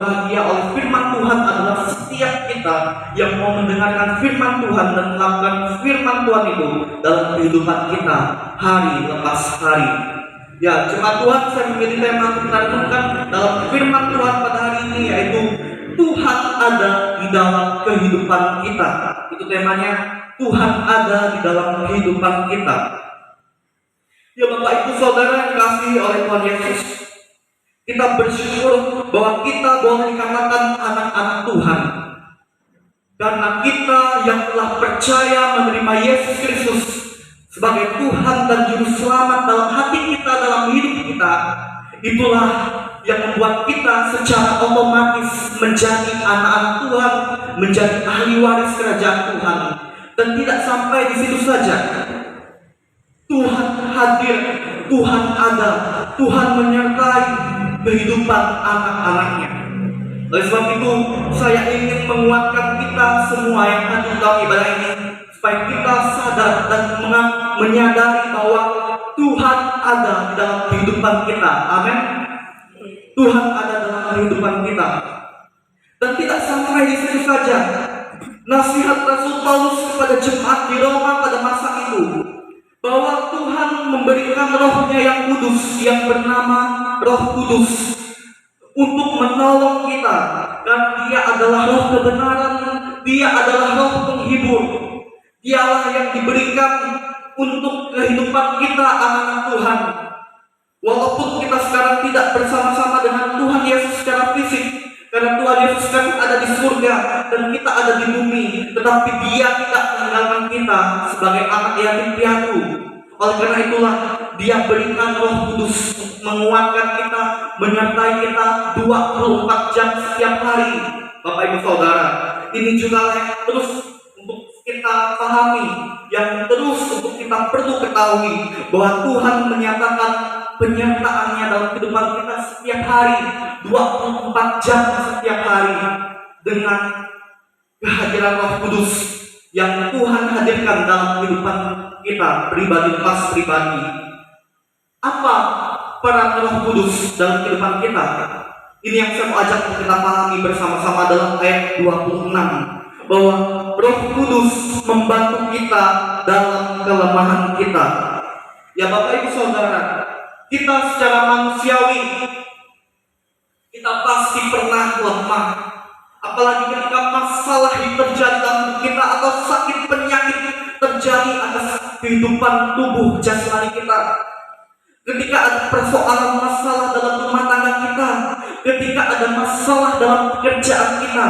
bahagia oleh firman Tuhan adalah setiap kita yang mau mendengarkan firman Tuhan dan melakukan firman Tuhan itu dalam kehidupan kita hari lepas hari. Ya, jemaat Tuhan, saya memilih tema untuk kita renungkan dalam firman Tuhan pada hari ini, yaitu Tuhan ada di dalam kehidupan kita. Itu temanya, Tuhan ada di dalam kehidupan kita. Ya Bapak Ibu Saudara yang dikasihi oleh Tuhan Yesus, kita bersyukur bahwa kita boleh dikatakan anak-anak Tuhan karena kita yang telah percaya menerima Yesus Kristus sebagai Tuhan dan Juru Selamat dalam hati kita, dalam hidup kita. Itulah yang membuat kita secara otomatis menjadi anak-anak Tuhan, menjadi ahli waris kerajaan Tuhan. Dan tidak sampai di situ saja, Tuhan hadir, Tuhan ada, Tuhan menyertai kehidupan anak-anaknya. Oleh sebab itu, saya ingin menguatkan kita semua yang hadir dalam ibadah ini, supaya kita sadar dan menyadari bahwa Tuhan ada di dalam kehidupan kita. Amin. Tuhan ada dalam kehidupan kita. Dan tidak sampai di situ saja. Nasihat Rasul Paulus kepada jemaat di Roma pada masa itu, bahwa Tuhan memberikan rohnya yang kudus, yang bernama Roh Kudus, untuk menolong kita. Dan Dia adalah roh kebenaran, Dia adalah roh penghibur. Dialah yang diberikan untuk kehidupan kita anak-anak Tuhan. Walaupun kita sekarang tidak bersama-sama dengan Tuhan Yesus secara fisik, karena Tuhan Yesus sekarang ada di surga dan kita ada di bumi, tetapi Dia tidak meninggalkan kita sebagai anak yatim piatu. Oleh karena itulah Dia berikan Roh Kudus untuk menguatkan kita, menyertai kita 24 jam setiap hari. Bapak Ibu Saudara, ini juga yang terus untuk kita pahami, yang terus untuk kita perlu ketahui, bahwa Tuhan menyatakan penyertaannya dalam kehidupan kita setiap hari, 24 jam setiap hari, dengan kehadiran Roh Kudus yang Tuhan hadirkan dalam kehidupan kita pribadi pas pribadi. Apa peran Roh Kudus dalam kehidupan kita? Ini yang saya mau ajak kita pahami bersama-sama dalam ayat 26, bahwa Roh Kudus membantu kita dalam kelemahan kita. Ya Bapak Ibu Saudara, kita secara manusiawi, kita pasti pernah lemah. Apalagi ketika masalah terjadi dalam kita, atau sakit penyakit terjadi atas kehidupan tubuh jasmani kita. Ketika ada persoalan masalah dalam rumah tangga kita, ketika ada masalah dalam pekerjaan kita,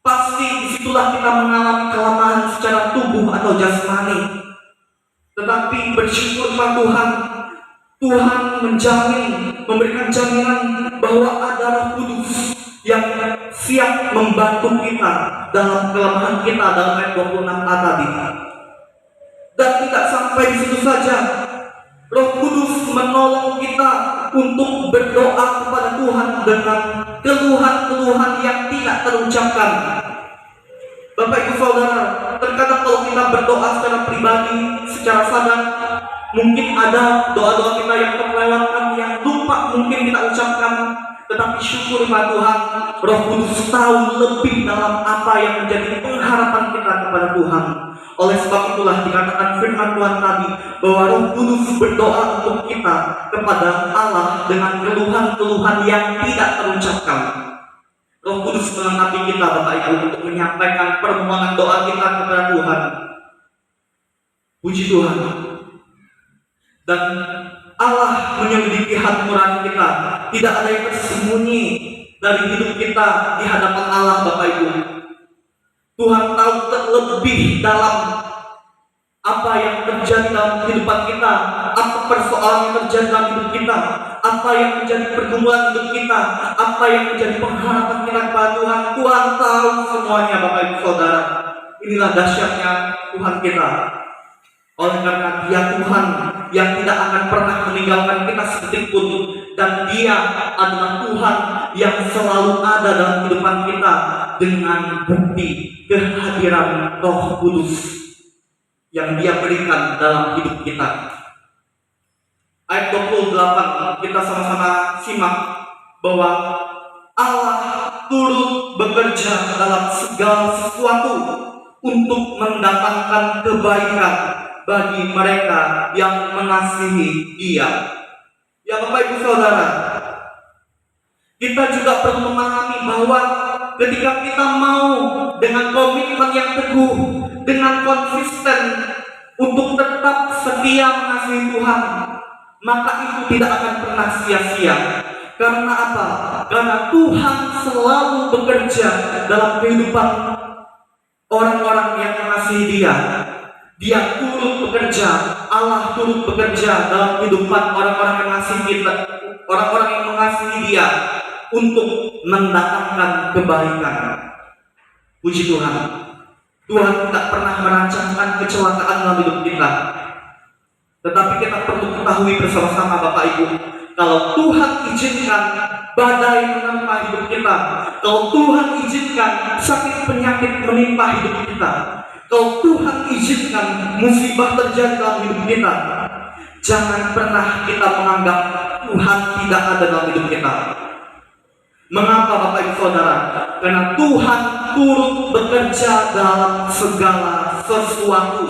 pasti disitulah kita mengalami kelemahan secara tubuh atau jasmani. Tetapi bersyukurlah Tuhan, Tuhan menjamin, memberikan jaminan bahwa ada Roh Kudus yang siap membantu kita dalam kelemahan kita dalam ayat 26a tadi. Dan tidak sampai di situ saja, Roh Kudus menolong kita untuk berdoa kepada Tuhan dengan keluhan-keluhan yang tidak terucapkan. Bapak Ibu Saudara, terkadang kalau kita berdoa secara pribadi, secara sadar, mungkin ada doa-doa kita yang terlewatkan, yang lupa mungkin kita ucapkan. Tetapi syukurlah Tuhan, Roh Kudus tahu lebih dalam apa yang menjadi pengharapan kita kepada Tuhan. Oleh sebab itulah dikatakan firman Tuhan tadi, bahwa Roh Kudus berdoa untuk kita kepada Allah dengan keluhan-keluhan yang tidak terucapkan. Roh Kudus melengkapi kita Bapak Ibu untuk menyampaikan permohonan doa kita kepada Tuhan. Puji Tuhan. Dan Allah menyelidiki hati nurani kita. Tidak ada yang tersembunyi dari hidup kita di hadapan Allah Bapak Ibu. Tuhan tahu terlebih dalam apa yang terjadi dalam kehidupan kita, apa persoalan yang terjadi dalam hidup kita, apa yang menjadi pergumulan hidup kita, apa yang menjadi pengharapan kita kepada Tuhan. Tuhan tahu semuanya Bapak Ibu Saudara. Inilah dahsyatnya Tuhan kita. Oleh karena Dia Tuhan yang tidak akan pernah meninggalkan kita sedetik pun, dan Dia adalah Tuhan yang selalu ada dalam kehidupan kita dengan bukti kehadiran Roh Kudus yang Dia berikan dalam hidup kita. Ayat 28 kita sama-sama simak bahwa Allah turut bekerja dalam segala sesuatu untuk mendatangkan kebaikan bagi mereka yang mengasihi Dia. Ya Bapak Ibu Saudara, kita juga perlu memahami bahwa ketika kita mau dengan komitmen yang teguh, dengan konsisten untuk tetap setia mengasihi Tuhan, maka itu tidak akan pernah sia-sia. Karena apa? Karena Tuhan selalu bekerja dalam kehidupan orang-orang yang mengasihi Dia. Dia turut bekerja, Allah turut bekerja dalam kehidupan orang-orang yang mengasihi kita, orang-orang yang mengasihi Dia untuk mendatangkan kebaikan. Puji Tuhan. Tuhan tidak pernah merancangkan kecelakaan dalam hidup kita. Tetapi kita perlu ketahui bersama-sama Bapak Ibu, kalau Tuhan izinkan badai menimpa hidup kita, kalau Tuhan izinkan sakit penyakit menimpa hidup kita, kalau Tuhan izinkan musibah terjadi dalam hidup kita, jangan pernah kita menganggap Tuhan tidak ada dalam hidup kita. Mengapa Bapak Ibu Saudara? Karena Tuhan turut bekerja dalam segala sesuatu.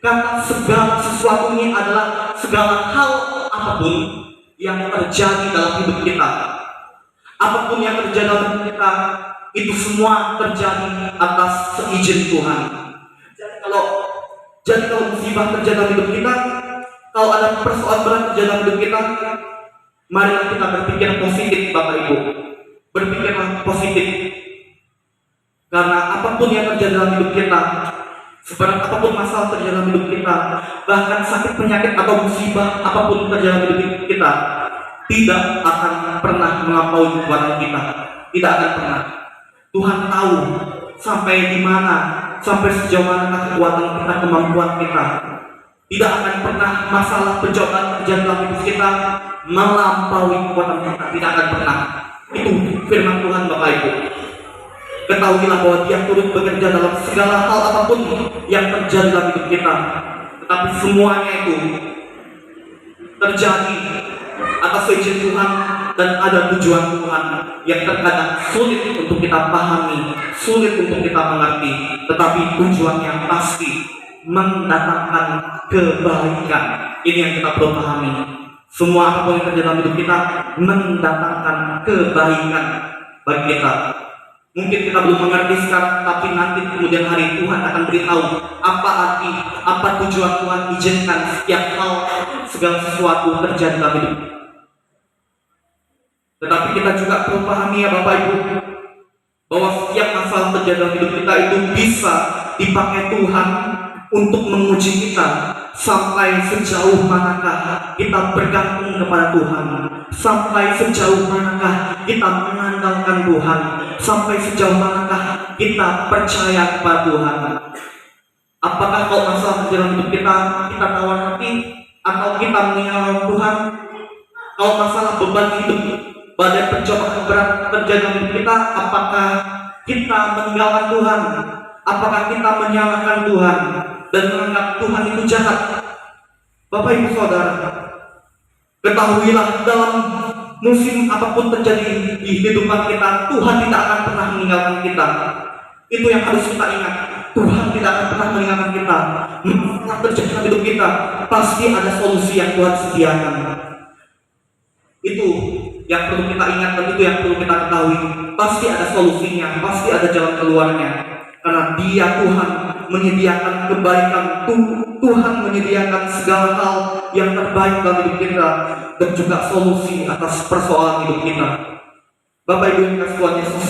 Karena segala sesuatu ini adalah segala hal apapun yang terjadi dalam hidup kita. Apapun yang terjadi dalam hidup kita, itu semua terjadi atas seizin Tuhan. Jadi kalau musibah terjadi dalam hidup kita, kalau ada persoalan berat terjadi dalam hidup kita, mari kita berpikir positif Bapak Ibu. Berpikirlah positif. Karena apapun yang terjadi dalam hidup kita, seberat apapun masalah terjadi dalam hidup kita, bahkan sakit penyakit atau musibah apapun terjadi dalam hidup kita, tidak akan pernah melampaui kekuatan kita. Tidak akan pernah. Tuhan tahu sampai di mana, sampai sejauh mana kekuatan kita, kemampuan kita. Tidak akan pernah masalah pencobaan terjadi dalam hidup kita melampaui kekuatan kita. Tidak akan pernah. Itu firman Tuhan Bapak Ibu. Ketahuilah bahwa Dia turut bekerja dalam segala hal apapun yang terjadi dalam hidup kita. Tetapi semuanya itu terjadi atas izin Tuhan dan ada tujuan Tuhan yang terkadang sulit untuk kita pahami, sulit untuk kita mengerti, tetapi tujuannya pasti mendatangkan kebaikan. Ini yang kita perlu pahami. Semua apapun yang terjadi dalam hidup kita mendatangkan kebaikan bagi kita. Mungkin kita belum mengerti sekarang, tapi nanti kemudian hari Tuhan akan beritahu apa arti, apa tujuan Tuhan izinkan setiap hal, segala sesuatu terjadi dalam hidup. Tetapi kita juga perlu pahami ya Bapak Ibu, bahwa setiap masalah terjadi dalam hidup kita itu bisa dipakai Tuhan untuk menguji kita. Sampai sejauh manakah kita bergantung kepada Tuhan, sampai sejauh manakah kita mengandalkan Tuhan, sampai sejauh manakah kita percaya kepada Tuhan. Apakah kalau masalah terjadi dalam hidup kita tawar hati atau kita meninggalkan Tuhan? Kalau masalah beban hidup, badai pencobaan berat terjadi dalam hidup kita, apakah kita meninggalkan Tuhan? Apakah kita menyalahkan Tuhan dan menganggap Tuhan itu jahat? Bapak Ibu Saudara, ketahuilah dalam musim apapun terjadi di kehidupan kita, Tuhan tidak akan pernah meninggalkan kita. Itu yang harus kita ingat. Tuhan tidak akan pernah meninggalkan kita. Masalah terjadi dalam hidup kita, pasti ada solusi yang Tuhan sediakan. Itu yang perlu kita ingat dan itu yang perlu kita ketahui. Pasti ada solusinya, pasti ada jalan keluarnya. Karena Dia Tuhan menyediakan kebaikan, Tuhan menyediakan segala hal yang terbaik dalam hidup kita dan juga solusi atas persoalan hidup kita. Bapak Ibu yang dikasihi Tuhan Yesus,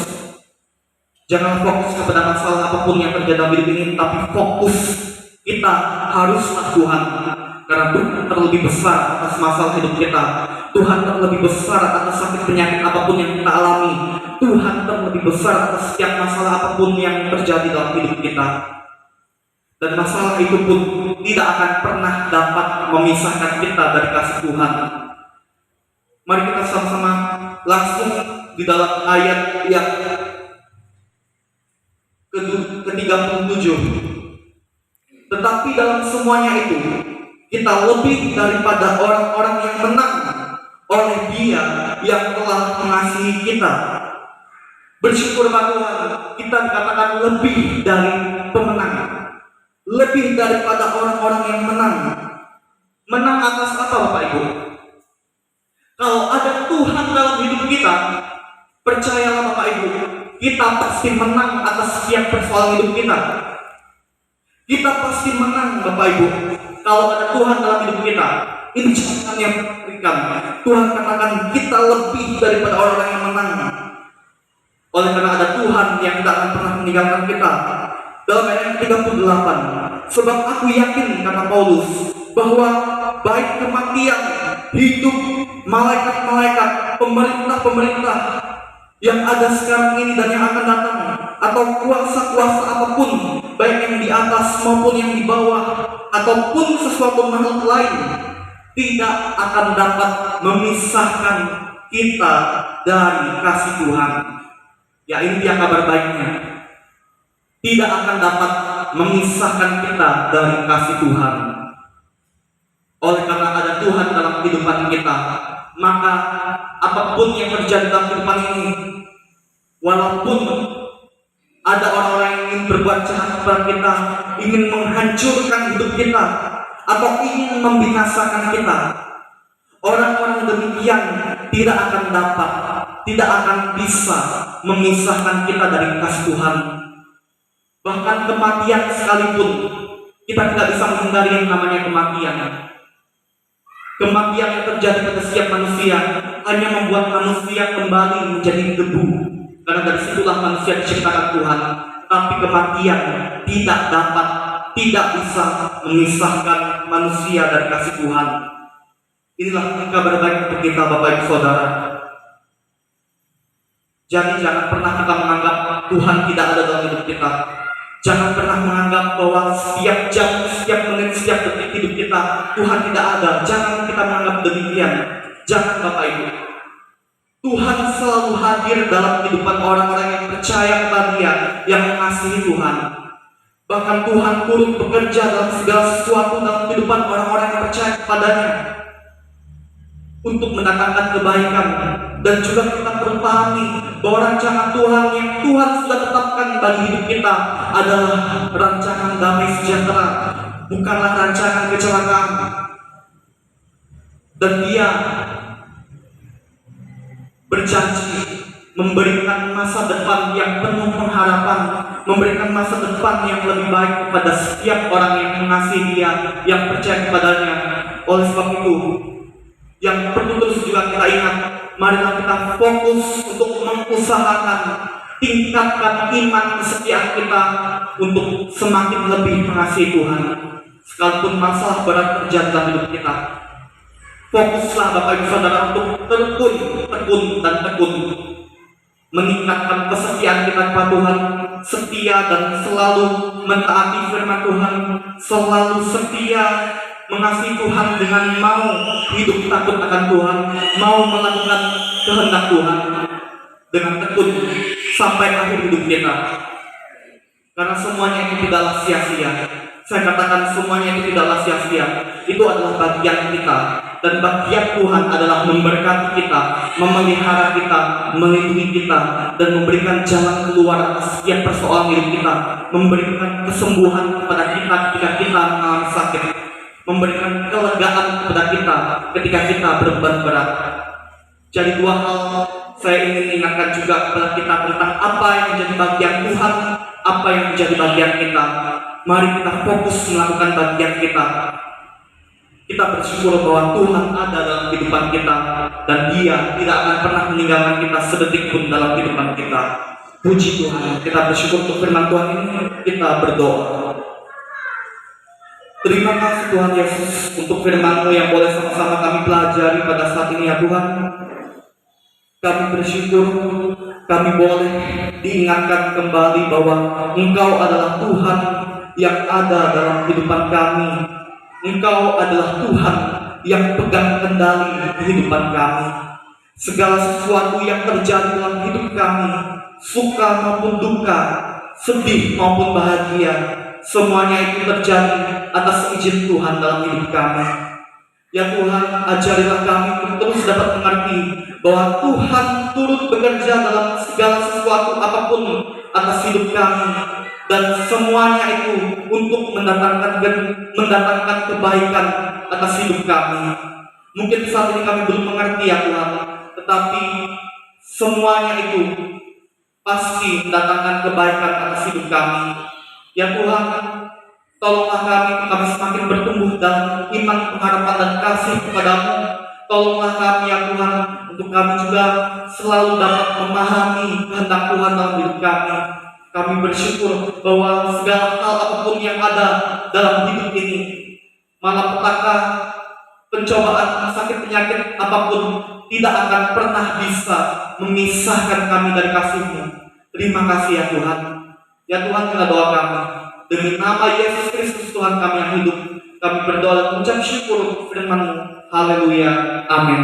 jangan fokus kepada masalah apapun yang terjadi dalam hidup ini, tapi fokus kita haruslah Tuhan. Karena Tuhan terlebih besar atas masalah hidup kita. Tuhan terlebih besar atas sakit penyakit apapun yang kita alami. Tuhan terlebih besar atas setiap masalah apapun yang terjadi dalam hidup kita. Dan masalah itu pun tidak akan pernah dapat memisahkan kita dari kasih Tuhan. Mari kita sama-sama langsung di dalam ayat yang ke-37. Tetapi dalam semuanya itu, kita lebih daripada orang-orang yang menang oleh Dia yang telah mengasihi kita. Bersyukur pada Tuhan, kita dikatakan lebih dari pemenang, lebih daripada orang-orang yang menang. Menang atas apa, Bapak Ibu? Kalau ada Tuhan dalam hidup kita, percayalah Bapak Ibu, kita pasti menang atas setiap persoalan hidup kita. Kita pasti menang, Bapak Ibu, kalau ada Tuhan dalam hidup kita. Ini catatan yang memberikan. Tuhan katakan kita lebih daripada orang yang menang. Oleh karena ada Tuhan yang tidak akan pernah meninggalkan kita. Dalam ayat 38, sebab aku yakin, kata Paulus, bahwa baik kematian, hidup, malaikat-malaikat, pemerintah-pemerintah yang ada sekarang ini dan yang akan datang, atau kuasa-kuasa apapun, baik yang di atas maupun yang di bawah, ataupun sesuatu makhluk lain, tidak akan dapat memisahkan kita dari kasih Tuhan. Ya, ini dia kabar baiknya. Tidak akan dapat memisahkan kita dari kasih Tuhan. Oleh karena ada Tuhan dalam kehidupan kita, maka apapun yang terjadi dalam kehidupan ini, walaupun ada orang-orang yang ingin berbuat jahat kepada kita, ingin menghancurkan hidup kita, atau ingin membinasakan kita, orang-orang demikian tidak akan dapat, tidak akan bisa memisahkan kita dari kasih Tuhan. Bahkan kematian sekalipun, kita tidak bisa menghindari yang namanya kematian. Kematian yang terjadi pada setiap manusia hanya membuat manusia kembali menjadi debu, karena dari situlah manusia diciptakan Tuhan. Tapi kematian tidak dapat, tidak bisa memisahkan manusia dari kasih Tuhan. Inilah kabar baik untuk kita, Bapak Ibu Saudara. Jadi jangan pernah kita menganggap Tuhan tidak ada dalam hidup kita. Jangan pernah menganggap bahwa setiap jam, setiap menit, setiap detik hidup kita Tuhan tidak ada. Jangan kita menganggap demikian. Jangan, Bapak Ibu. Tuhan selalu hadir dalam kehidupan orang-orang yang percaya kepada Dia, yang mengasihi Tuhan. Bahkan Tuhan turut bekerja dalam segala sesuatu dalam kehidupan orang-orang yang percaya kepada-Nya untuk mendatangkan kebaikan. Dan juga kita perlu pahami bahwa rancangan Tuhan yang Tuhan sudah tetapkan bagi hidup kita adalah rancangan damai sejahtera, bukanlah rancangan kecelakaan. Dan Dia berjanji memberikan masa depan yang penuh pengharapan, memberikan masa depan yang lebih baik kepada setiap orang yang mengasihi Dia, yang percaya kepadanya. Oleh sebab itu, yang perlu terus juga kita ingat, marilah kita fokus untuk mengusahakan, tingkatkan iman kesetiaan kita untuk semakin lebih mengasihi Tuhan. Sekalipun masalah berat terjadi dalam hidup kita, fokuslah Bapak Ibu Saudara untuk tekun meningkatkan kesetiaan kita kepada Tuhan, setia dan selalu mentaati firman Tuhan, selalu setia mengasihi Tuhan dengan mau hidup takut akan Tuhan, mau melakukan kehendak Tuhan dengan tekun sampai akhir hidup kita. Karena semuanya itu tidaklah sia-sia. Saya katakan semuanya itu tidaklah sia-sia. Itu adalah bagian kita, dan bagian Tuhan adalah memberkati kita, memelihara kita, melindungi kita, dan memberikan jalan keluar atas setiap persoalan hidup kita, memberikan kesembuhan kepada kita ketika kita mengalami sakit, memberikan kelegaan kepada kita ketika kita berbeban berat. Jadi dua hal saya ingin ingatkan juga kepada kita tentang apa yang menjadi bagian Tuhan, apa yang menjadi bagian kita. Mari kita fokus melakukan bagian kita. Kita bersyukur bahwa Tuhan ada dalam kehidupan kita, dan Dia tidak akan pernah meninggalkan kita sedetik pun dalam kehidupan kita. Puji Tuhan. Kita bersyukur untuk firman Tuhan ini. Kita berdoa. Terima kasih Tuhan Yesus untuk firman-Mu yang boleh sama-sama kami pelajari pada saat ini, ya Tuhan. Kami bersyukur kami boleh diingatkan kembali bahwa Engkau adalah Tuhan yang ada dalam kehidupan kami. Engkau adalah Tuhan yang pegang kendali kehidupan kami. Segala sesuatu yang terjadi dalam hidup kami, suka maupun duka, sedih maupun bahagia, semuanya itu terjadi atas izin Tuhan dalam hidup kami. Ya Tuhan, ajarilah kami untuk terus dapat mengerti bahwa Tuhan turut bekerja dalam segala sesuatu apapun atas hidup kami, dan semuanya itu untuk mendatangkan kebaikan atas hidup kami. Mungkin saat ini kami belum mengerti ya Tuhan, tetapi semuanya itu pasti mendatangkan kebaikan atas hidup kami. Ya Tuhan, tolonglah kami semakin bertumbuh dalam iman, pengharapan, dan kasih kepadamu. Tolonglah kami ya Tuhan, untuk kami juga selalu dapat memahami kehendak Tuhan dalam hidup kami. Kami bersyukur bahwa segala hal apapun yang ada dalam hidup ini, malapetaka, pencobaan, sakit, penyakit apapun, tidak akan pernah bisa memisahkan kami dari kasih-Mu. Terima kasih ya Tuhan. Ya Tuhan, kita doa kami. Demi nama Yesus Kristus Tuhan kami yang hidup, kami berdoa dan mengucap syukur untuk firman-Mu. Haleluya. Amin.